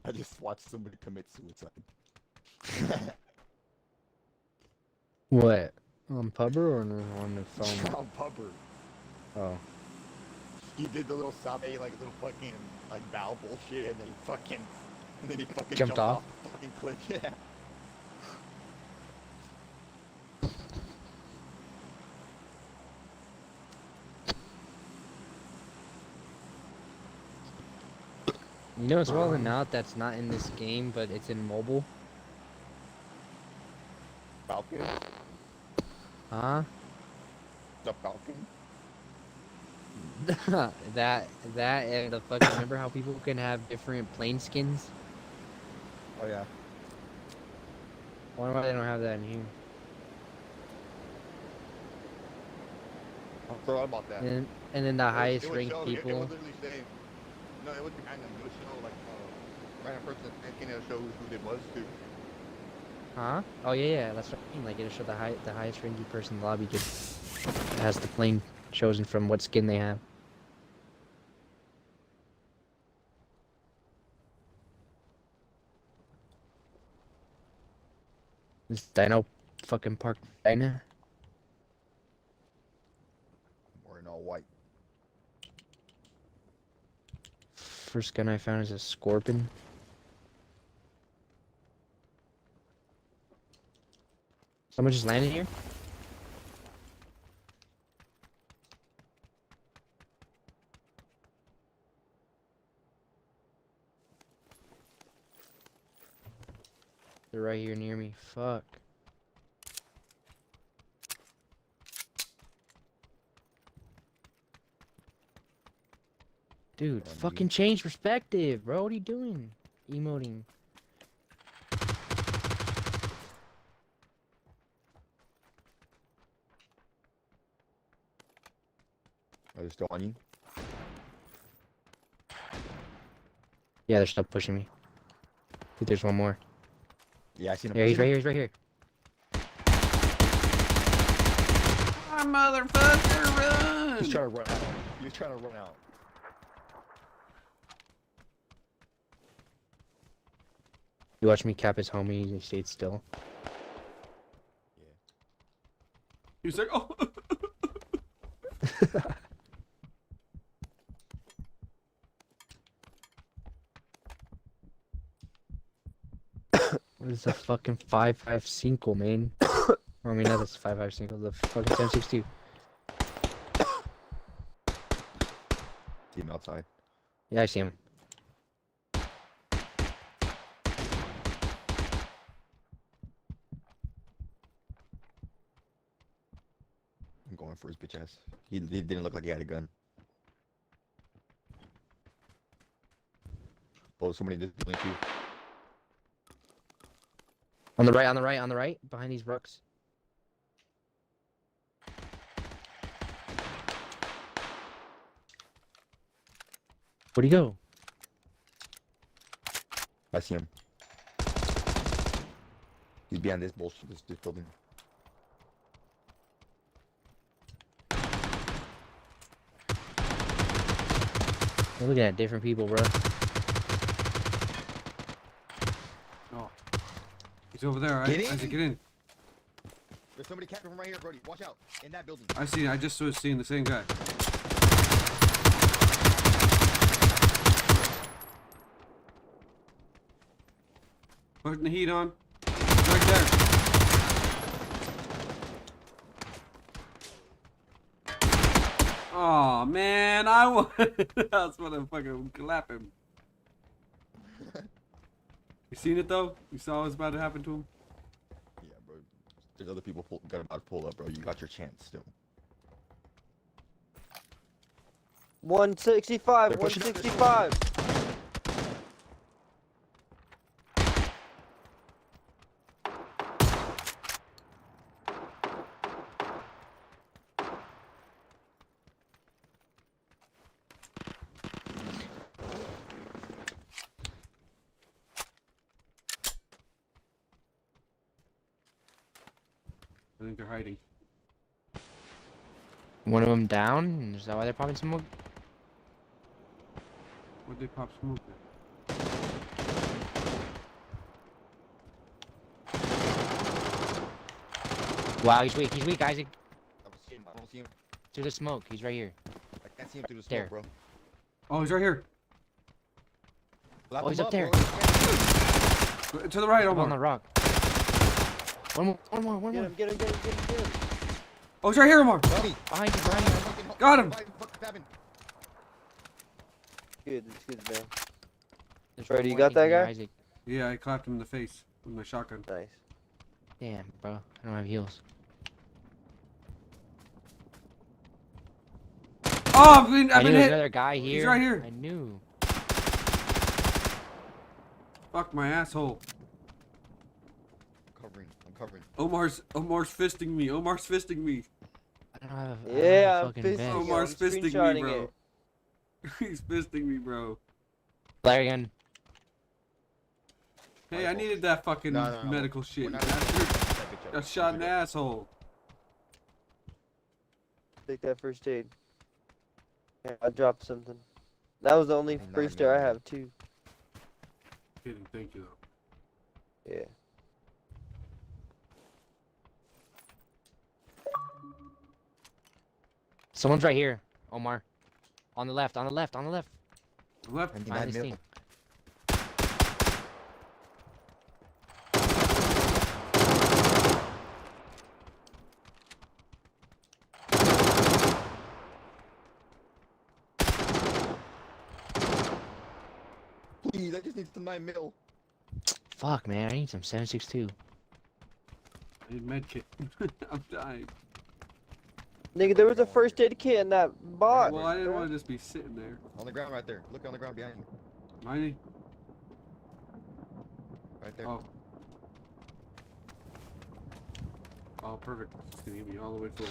I just watched somebody commit suicide. What? On Pubber or on the phone? On Pubber. Oh. He did the little sabe, like little fucking like bow bullshit, and then he fucking Jumped off? the fucking cliff. Yeah. You know it's rolling out that's not in this game, but it's in mobile? Falcon. Huh? The Falcon. that and the fucking remember how people can have different plane skins? Oh yeah. I wonder why they don't have that in here. I forgot about that. And then the highest ranked It people. would literally say, no, it would be random. It would show like random person thinking it shows who it was too. Huh? Oh yeah, that's what I mean. Like it'll show the highest ranking person in the lobby just has the plane chosen from what skin they have. This Dino fucking Park Dino. Wearing all white. First gun I found is a Scorpion. Someone just landed here? They're right here near me. Fuck. Dude, fucking change perspective, bro. What are you doing? Emoting. Are they still on you? Yeah, they're still pushing me. I think there's one more. Yeah, I seen him. Yeah, he's right here. He's right here. Ah, motherfucker, run! He's trying to run out. He's trying to run out. You watch me cap his homie. He stayed still. Yeah. He was like, oh. What is the fucking 5.5 man? I mean, not this 5.5 the fucking 7.62. See him outside. Yeah, I see him. I'm going for his bitch ass. He didn't look like he had a gun. Oh, somebody in this building too. On the right, on the right, on the right, behind these rocks. Where'd he go? I see him. He's behind this bullshit, this building. We're looking at different people, bro. Oh. He's over there. Get in. Isaac, get in. There's somebody camping from right here, Brody. Watch out. In that building. I see. I just was seeing the same guy. Putting the heat on. Right there. Oh man, I was gonna fucking clap him. You seen it though? You saw what's about to happen to him? Yeah, bro. There's other people got about to pull up, bro. You got your chance still. 165, They're pushing up, 165. I think they're hiding. One of them down? Is that why they're popping smoke? Where'd they pop smoke at? Wow, he's weak. He's weak, Isaac. I don't see him. I don't see him. Through the smoke. He's right here. I can't see him through the There. smoke, bro. Oh, he's right here. Lap Oh, he's him up there. bro. To the right, Up on the Omar. rock. One more. Get More. him, get him, get him, get him, get him. Oh, he's right here, Omar. Buddy. Behind you. Got him. Good, it's good, man. There's Brody, one you more got that here, guy? Isaac. Yeah, I clapped him in the face with my shotgun. Nice. Damn, bro. I don't have heals. Oh, I I've knew been there was hit. another guy here. He's right here. I knew. Fuck my asshole. I'm covering. Omar's fisting me. Omar's fisting me. I don't have. I don't Yeah, have a I'm fucking fisting vest. you. Omar's I'm fisting me, screenshotting bro. it. He's fisting me, bro. Flare gun. Hey, I needed that fucking No. medical shit. We're You not bastard. that bitch up. Got shot in the asshole. Take that first aid. Yeah, I dropped something. That was the only Nah, first nah, aid I nah. have too. Kidding, thank you though. Yeah. Someone's right here, Omar. On the left. Left. Behind this thing. Please, I just need some 9 mil. Fuck, man. I need some 7.62. I need medkit. I'm dying. Nigga, there was a first aid kit in that box. Well, I didn't want to just be sitting there. On the ground right there. Look on the ground behind you. Mine. Right there. Oh. Oh, perfect. It's gonna get me all the way full.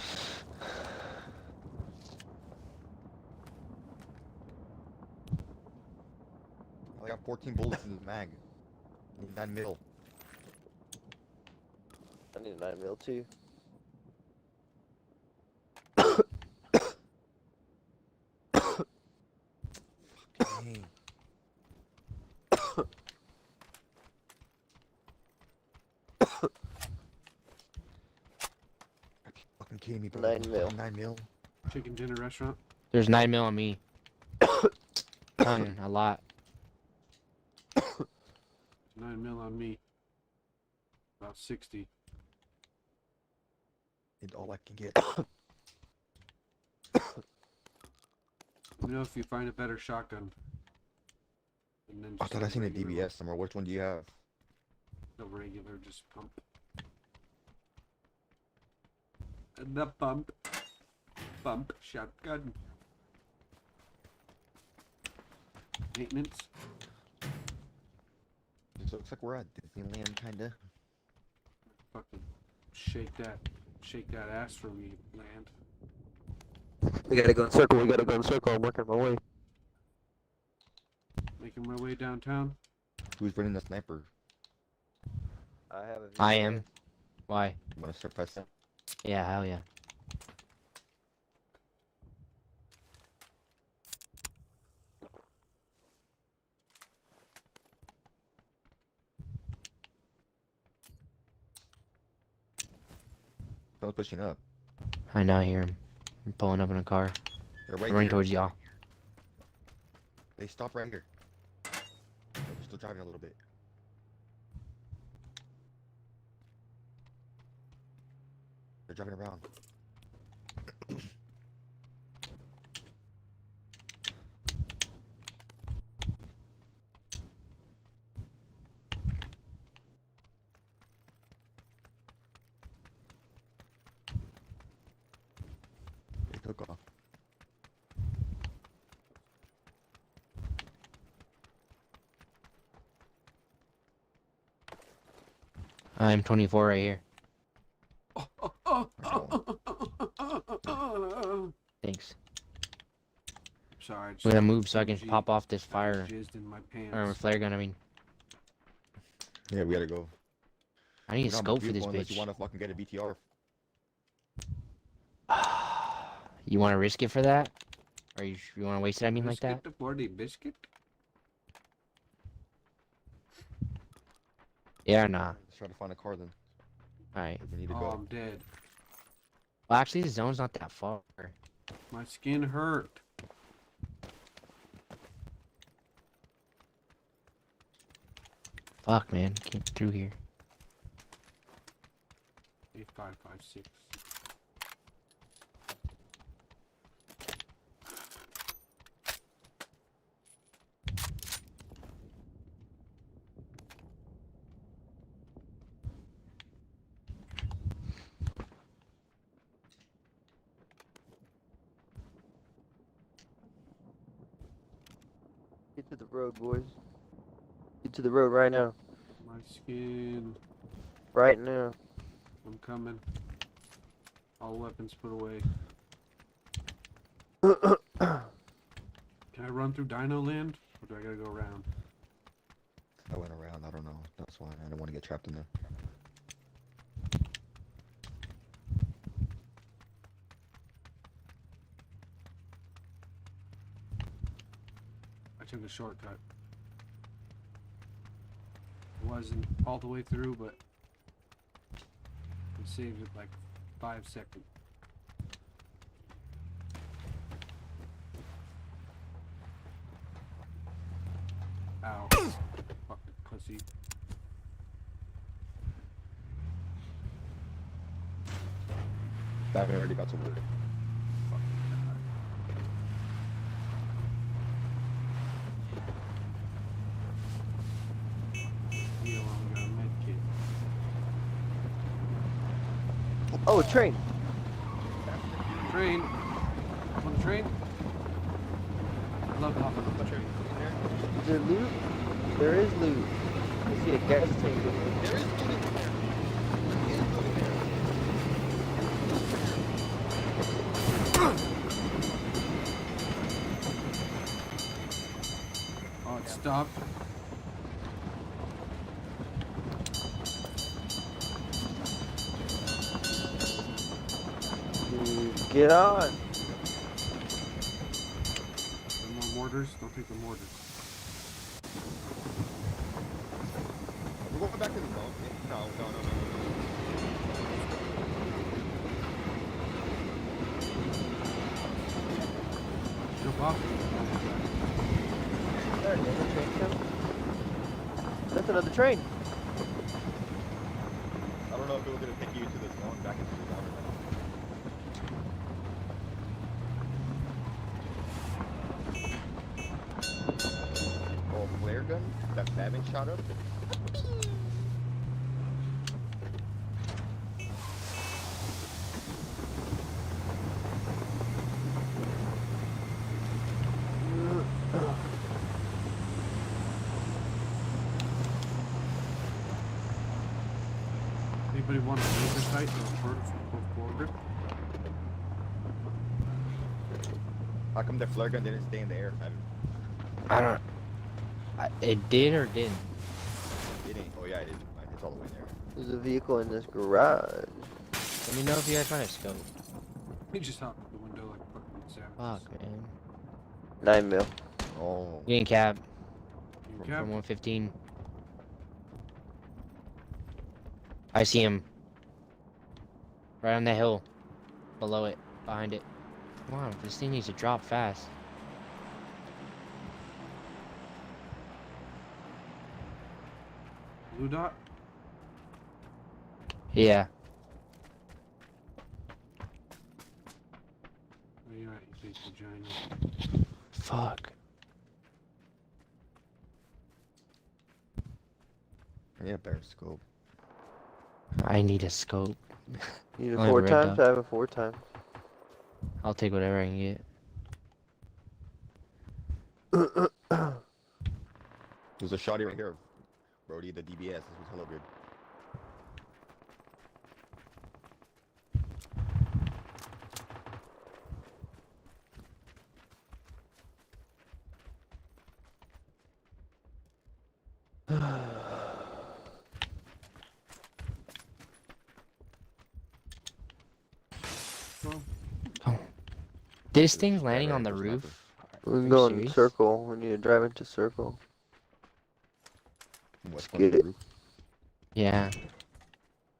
I got 14 bullets in the mag. I need 9 mil. I need a 9 mil too. Dang. Fucking kidding me, bro. 9 mil. 9 mil. Chicken dinner restaurant. There's 9 mil on me. Ton, a lot. 9 mil on me. About 60. Need all I can get. Let me know if you find a better shotgun. And then I just thought I seen a regular- DBS somewhere. Which one do you have? The regular, just pump. And the pump. Pump shotgun. Maintenance. It looks like we're at Disneyland, kinda. Fucking shake that ass for me, land. We gotta go in circle, I'm working my way. Making my way downtown. Who's running the sniper? I have a I am. Why? You wanna start pressing? Yeah, hell yeah. Someone's pushing up. I know, I hear him. I'm pulling up in a car. They're right I'm running here. towards y'all. They stop right here. They're still driving a little bit. They're driving around. They took off. I'm 24 right here. Thanks. Sorry. We're gonna move so I can Gee, pop off this I fire. jizzed in my pants. Or flare gun, I mean. Yeah, we gotta go. I need a We're not scope for this beautiful unless bitch. you wanna fucking get a BTR. You wanna risk it for that? Or you wanna waste it, I mean, like that? Biscuit for the biscuit? Yeah or nah? Let's try to find a car then. Alright. We need to Oh, go. I'm dead. Well, actually, the zone's not that far. My skin hurt. Fuck, man. Can't get through here. 8556. Get to the road, boys. Get to the road right now. My skin. Right now. I'm coming. All weapons put away. Can I run through Dino Land? Or do I gotta go around? I went around. I don't know. That's why I don't want to get trapped in there. I took a shortcut. It wasn't all the way through, but it saved it like 5 seconds. Ow. Fucking pussy. Batman already got to work. You know, I got a med kit. Oh, a train. Train. On the train? I love hopping on the train. Is there loot? There is loot. I see a gas tank in there. There is food in there. There is food in there. Oh, it stopped. Dude, get on. Any more mortars? Don't take the mortars. We're going back to the zone. No. Jump off. There, another train coming. That's another train. I don't know if it was going to take you to the zone, back into the zone. Oh, a flare gun that Batman shot up. Anybody want a laser sight or a border? How come the flare gun didn't stay in the air? I don't. It did or didn't? It didn't. Oh yeah, it did. It's all the way there. There's a vehicle in this garage. Let me know if you guys find a scope. He just hopped out the window like fucking savage. Fuck, man. 9 mil. Oh. Getting cab You from cap? 115. I see him. Right on the hill. Below it. Behind it. Come on, this thing needs to drop fast. Blue dot? Yeah. Oh, you're right, you big vagina. Fuck. I need a better scope. I need a scope. You need a Only have a 4 red times? dot. I have a 4 times. I'll take whatever I can get. There's a shotty right here. Brody, the DBS. This was hella good. This thing's landing on the There's roof. We Are can you go in serious? circle. We need to drive into circle. What's Get on the it. roof? Yeah.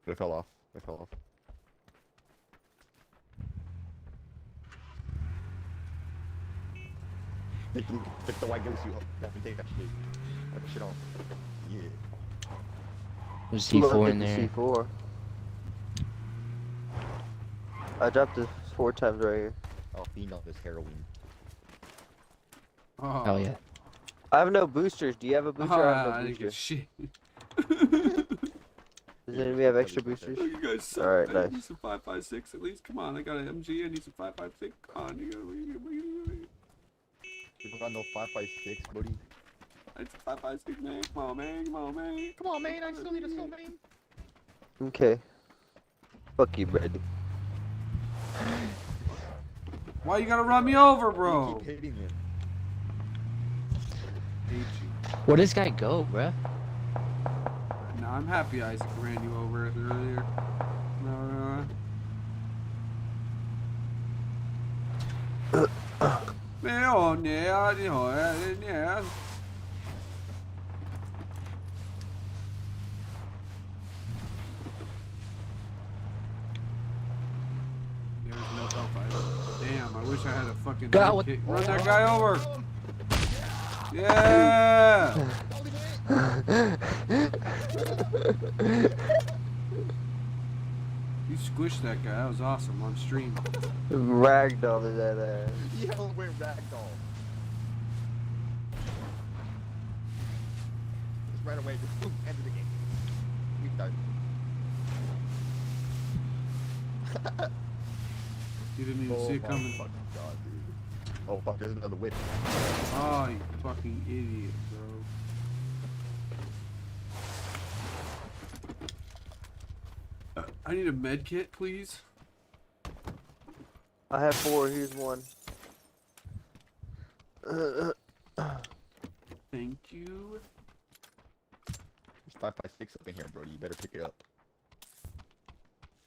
It fell off. It fell off. Take the white ghost you up. Take that shit. Put that shit on. Yeah. There's Look C4 at in the there. C4. I dropped it 4 times right here. Oh, phenol is heroin. Oh, Oh yeah. I have no boosters. Do you have a booster? I have no I didn't booster. get shit. Does anybody have extra boosters? You guys suck. Alright, I nice. need some 5.56 at least. Come on, I got an MG. I need some 5.56. Come on, People got no 5.56, buddy. I need some 5.56, man. Come on, man. Come on, man. Come on, man. I still need a snow, man. Okay. Fuck you, Brady. Why you gotta run me over, You bro? keep hitting him. Hate you. Where'd this guy go, bruh? No, I'm happy Isaac ran you over earlier. No. Yeah. There's no Hellfire. Damn, I wish I had a fucking God, what- kick. Run that guy over! Yeah! You squished that guy. That was awesome on stream. Ragdoll is that ass. Yo, we're ragdoll. Just right away, just boom, end of the game. We done. You didn't even see it my coming. fucking god, dude. Oh fuck, there's another whip. Oh, you fucking idiot, bro. I need a med kit, please. I have 4. Here's 1. Thank you. There's 5.56 up in here, Brody. You better pick it up.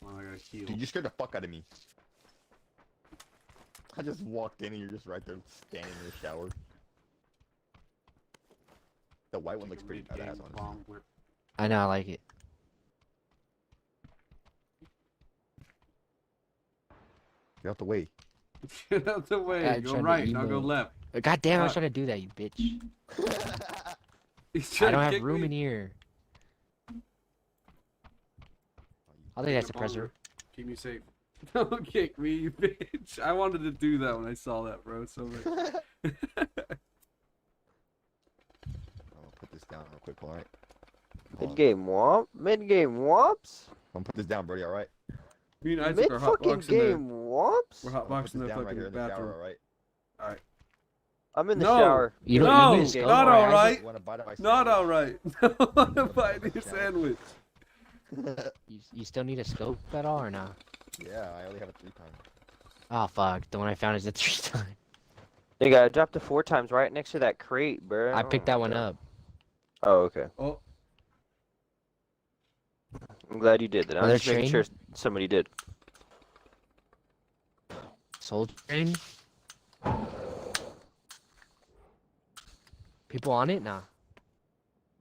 Well, I gotta heal. Dude, you scared the fuck out of me. I just walked in and you're just right there standing in the shower. The white one looks pretty badass, honestly. I know, I like it. Get out the way. Get out the way. I'm Go trying to right, and I'll go emo. left. God damn, I was Fuck. trying to do that, you bitch. He's I trying don't to have kick room me. in here. I'll take that suppressor. Keep me safe. Don't kick me, you bitch. I wanted to do that when I saw that, bro. So much. I'll put this down real quick, alright? Mid-game womp? Mid-game womps? I'm gonna put this down, Brody, alright? Me and Isaac are Mid-fucking hotboxing the. game womps? We're I'm gonna put hotboxing this the down right fucking here in the shower, bathroom. alright? I'm in the No. shower. You don't No, need me to scope, not right, all right. You wanna bite of my Not sandwich? alright. I want to buy your sandwich. You still need a scope at all or not? Yeah, I only have it 3 times. Oh fuck, the one I found is a 3 time. Nigga, I dropped it 4 times right next to that crate, bro. I picked that one up. Oh, okay. Oh, I'm glad you did that. I'm Another just making sure train? somebody did. Soul train? People on it? Nah.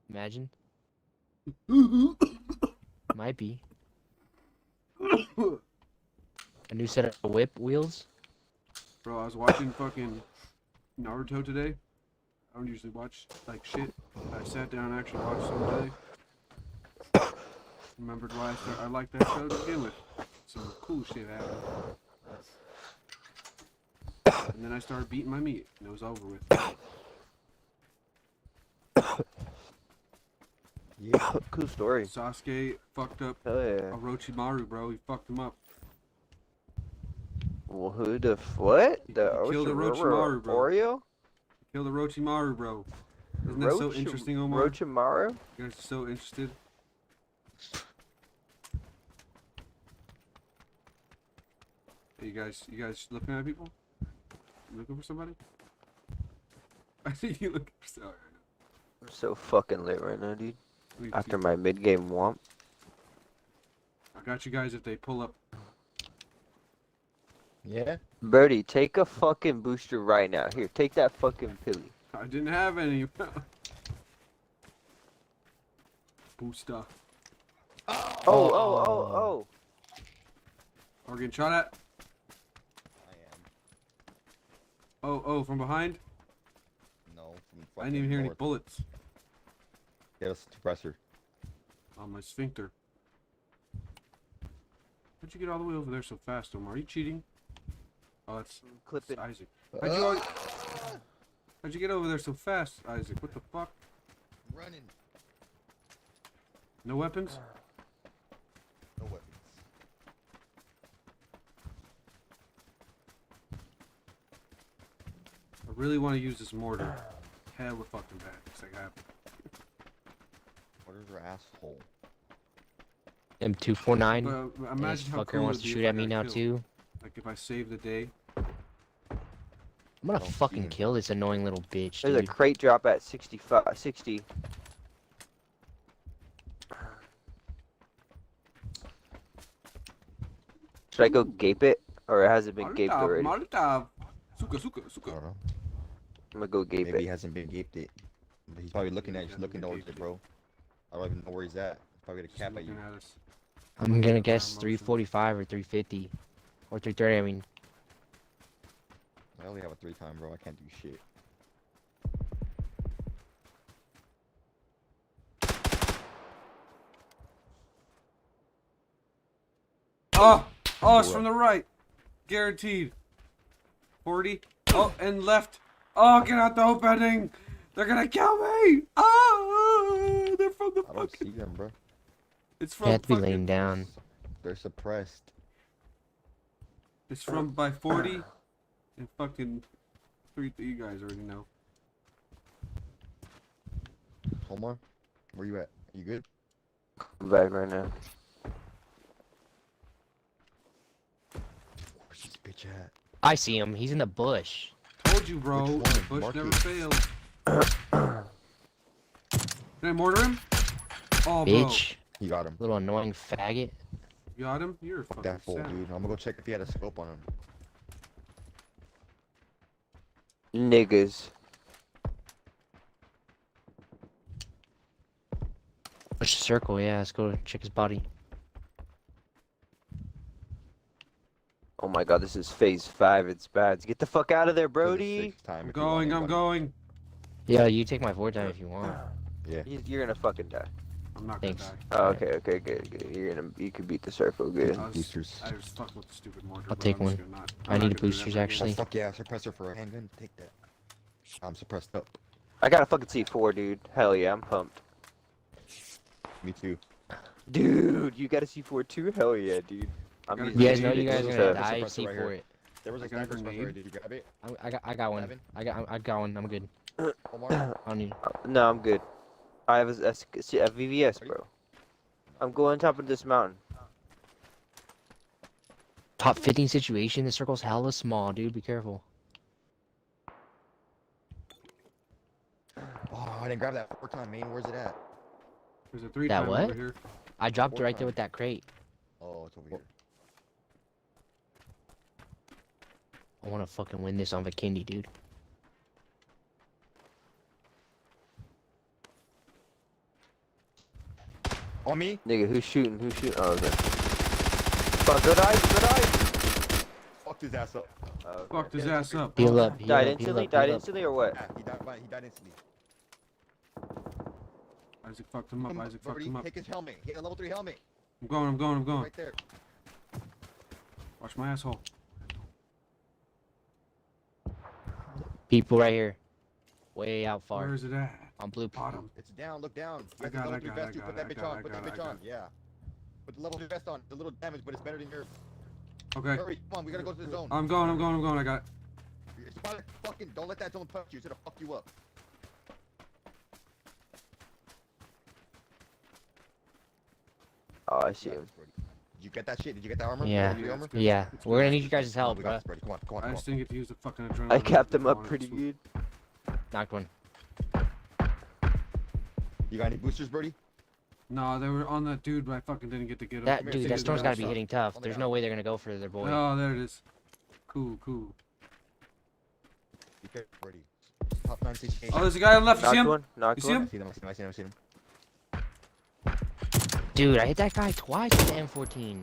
Imagine. Might be. A new set of whip wheels? bro, I was watching fucking Naruto today. I don't usually watch like shit. I sat down and actually watched some today. Remembered why I liked that show to begin with. Some cool shit happened. And then I started beating my meat, and it was over with. Yeah. Cool story. Sasuke fucked up Hell yeah. Orochimaru, bro. He fucked him up. Well, who the what? The He killed Orochimaru, Orochimaru, bro. Oreo? Killed Orochimaru, bro. Isn't that so interesting, Omar? Orochimaru? You guys are so interested. Hey, you guys looking at people? You looking for somebody? I think you looking for somebody. I'm so fucking lit right now, dude. Right now. After my mid-game womp. I got you guys if they pull up. Yeah? Brody, take a fucking booster right now. Here, take that fucking pilly. I didn't have any. Booster. Oh. Are getting shot at? I am. Oh, from behind? I didn't even hear any north. bullets Get a suppressor. on my sphincter. How'd you get all the way over there so fast, Omar? Are you cheating? Oh, that's Clipping. Isaac. How'd you get over there so fast, Isaac? What the fuck? Running. No weapons? No weapons. I really want to use this mortar. Hella fucking bad. It's like happened. What is your asshole? M249. But This imagine how fucker cool wants it'd to be shoot if I at me got now killed. too. Like if I save the day. I'm gonna Don't fucking see him. kill this annoying little bitch, There's a dude. crate drop at 60. Should I go gape it? Or has it been gaped already? Molotov. Suka. I don't know. I'm gonna go gape Maybe he it. hasn't been gaped it. But he's probably looking Maybe at he just looking hasn't been towards it, gaped bro. I don't even know where he's at. He's probably gonna Just cap at you. looking at us. I'm gonna guess Motions. 345 or 350. Or 330, I mean. I only have a 3-time, bro. I can't do shit. Oh, it's from the right. Guaranteed. 40. Oh, and left. Oh, get out the opening. They're gonna kill me. Oh, they're from the I don't fucking. see them, bro. It's They from have to be fucking. laying down. They're suppressed. It's from by 40 and fucking 3. You guys already know. Omar, where you at? You good? I'm back right now. Where's this bitch at? I see him. He's in the bush. Told you, bro. Which one? Bush Mark never it. fails. Can I mortar him? Oh, bro. Bitch. You got him. Little annoying faggot. You got him? You're a Fuck fucking that fool, savage. dude. I'm gonna go check if he had a scope on him. Niggas. Push the circle, yeah. Let's go check his body. Oh my god, this is phase 5. It's bad. Get the fuck out of there, Brody. I'm going. Yeah, you take my 4-time if you want. Yeah. You're gonna fucking die. I'm not gonna Thanks. die. Oh, okay, good. You can beat the circle, good. I was Boosters. stuck with the stupid mortar. I'll but take I'm just one. gonna not- I I'm need not gonna do boosters, that ever actually. Oh, again. fuck yeah, suppressor for a handgun. Take that. I'm suppressed up. I got a fucking C4, dude. Hell yeah, I'm pumped. Me too. Dude, you got a C4 too? Hell yeah, dude. I'm Gotta using You guys know it. you guys are It's gonna a- die. suppressor See right for here. it. There was a I got a sniper suppressor. grenade. Did you grab it? I got one. Evan? I got one. I'm good. Omar? I don't need. No, I'm good. I have a VVS, bro. I'm going top of this mountain. Top 15 situation. The circle's hella small, dude. Be careful. Oh, I didn't grab that 4-time, man. Where's it at? There's a 3-time what? over here. I dropped it right there 4-time. with that crate. Oh, it's over here. I want to fucking win this on Vikindi, dude. On me? Nigga, who's shooting? Oh, okay. Fuck, good eyes. Fucked his ass up. Oh, okay. Fucked his ass up. Heal up. Heal Died up, instantly? heal Died up. instantly or what? Yeah, he died instantly. Isaac fucked him up. Come on, Isaac fucked Brody, him up. take his helmet. He had a level 3 helmet. I'm going. Right there. Watch my asshole. People right here. Way out far. Where is it at? On blue. Bottom. It's down. Look down. I You got have the it, level 3 I vest. You got put it, that I bitch got on. it, Put that I bitch got on. it. Yeah. Put the level 3 vest on. It's a little damage, but it's better than yours. Okay. Hurry, come on. We gotta go to the zone. I'm going. I got it. It's about to fucking. Don't let that zone touch you. It's gonna fuck you up. Oh, I see him. Did you get that shit? Did you get that armor? Yeah. Did you get the armor? Yeah. It's We're gonna good. need you guys' help, We bro. got this, Brody. Come on, come on, I come just didn't get to use the fucking adrenaline. I capped him if I up wanted pretty to. good. Knocked one. You got any boosters, Brody? No, they were on that dude, but I fucking didn't get to get him. That here, dude, see that the storm's gotta be shot. hitting tough. On the There's ground. no way they're gonna go for their boy. Oh, there it is. Cool. Be careful, Brody. Top 9 situation. Oh, there's a guy on the left. You see Knocked him? one. Knocked You see one. him? I see him. Dude, I hit that guy twice with the M14.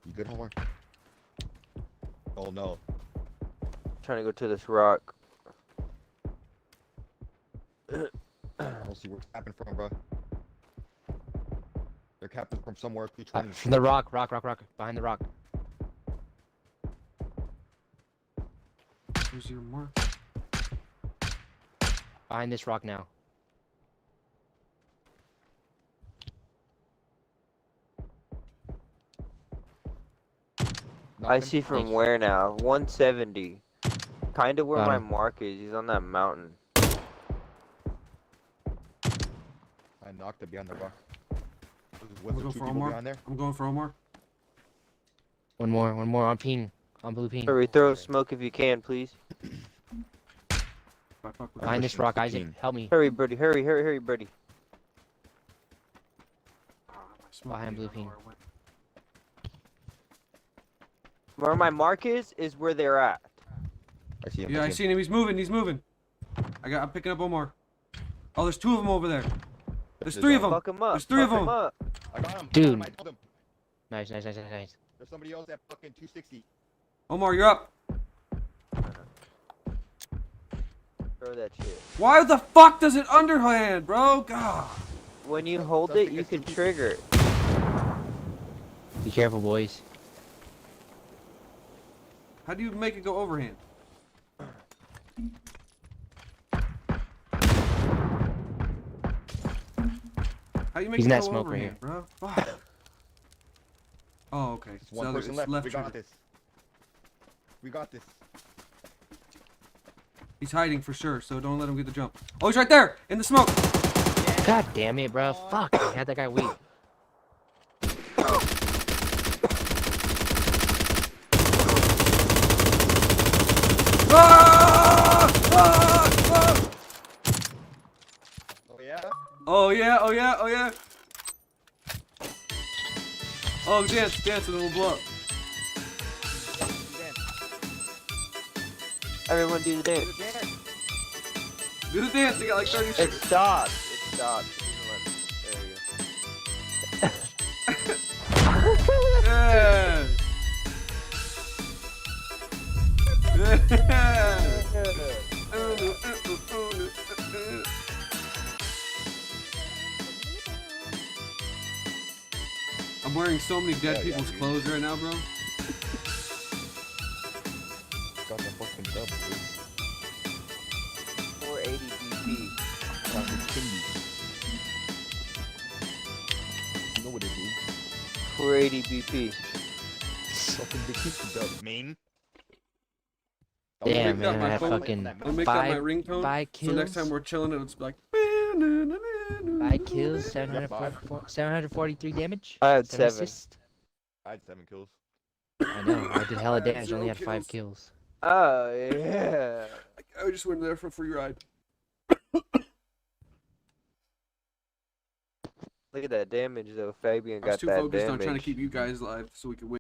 You good, Homer? Oh no. Trying to go to this rock. Let's see where it's capping from, bro. They're capping from somewhere. P20. From the rock. Behind the rock. Where's your mark? Behind this rock now. I see from where now? 170. Kind of where Got my him. mark is. He's on that mountain. I knocked it behind the rock. I'm going for Omar. Behind there? I'm going for Omar. One more on ping. On blue ping. Hurry, throw smoke if you can, please. Behind this rock, Isaac. Ping. Help me. Hurry, Brody. Hurry, Brody. Behind blue ping. Where my mark is where they're at. I see him. Yeah, I seen him. He's moving. I'm picking up Omar. Oh, there's 2 of them over there. There's 3 of them. Fuck him up. There's 3 of Fuck them. him up. I got him. Dude. I killed him. Nice. There's somebody else at fucking 260. Omar, you're up. Throw that shit. Why the fuck does it underhand, bro? God. When you hold it, you can trigger it. Be careful, boys. How do you make it go overhand? How do you make He's it in go that smoke right overhand, bro? Fuck. Oh, okay. It's one So person it's left. left We got trigger. this. We got this. He's hiding for sure, so don't let him get the jump. Oh, he's right there in the smoke. God damn it, bro. Fuck. I had that guy weak. Ah! Ah! Ah! Oh yeah? Oh yeah. Oh, dance, and it'll blow up. Everyone do the dance. Do the dance, you got like 30 It seconds. stopped. There you go. Yeah. I'm wearing so many dead people's clothes right now, bro. Got the fucking dub, dude. 480 BP. Got the kindy. You know what it is. 480 BP. Fucking the kinky dub, man. Damn, make that man. my I had phone. fucking I'll make that my five ringtone. So next time kills. we're chilling, it's like. 5 kills, 743 damage. I had 7 7. assists. I had 7 kills. I know. I did hella damage. Zero Only had 5 kills. kills. Oh, yeah. I just went there for a free ride. Look at that damage, though. Fabian I was got too that focused on damage. trying to keep you guys alive so we could win.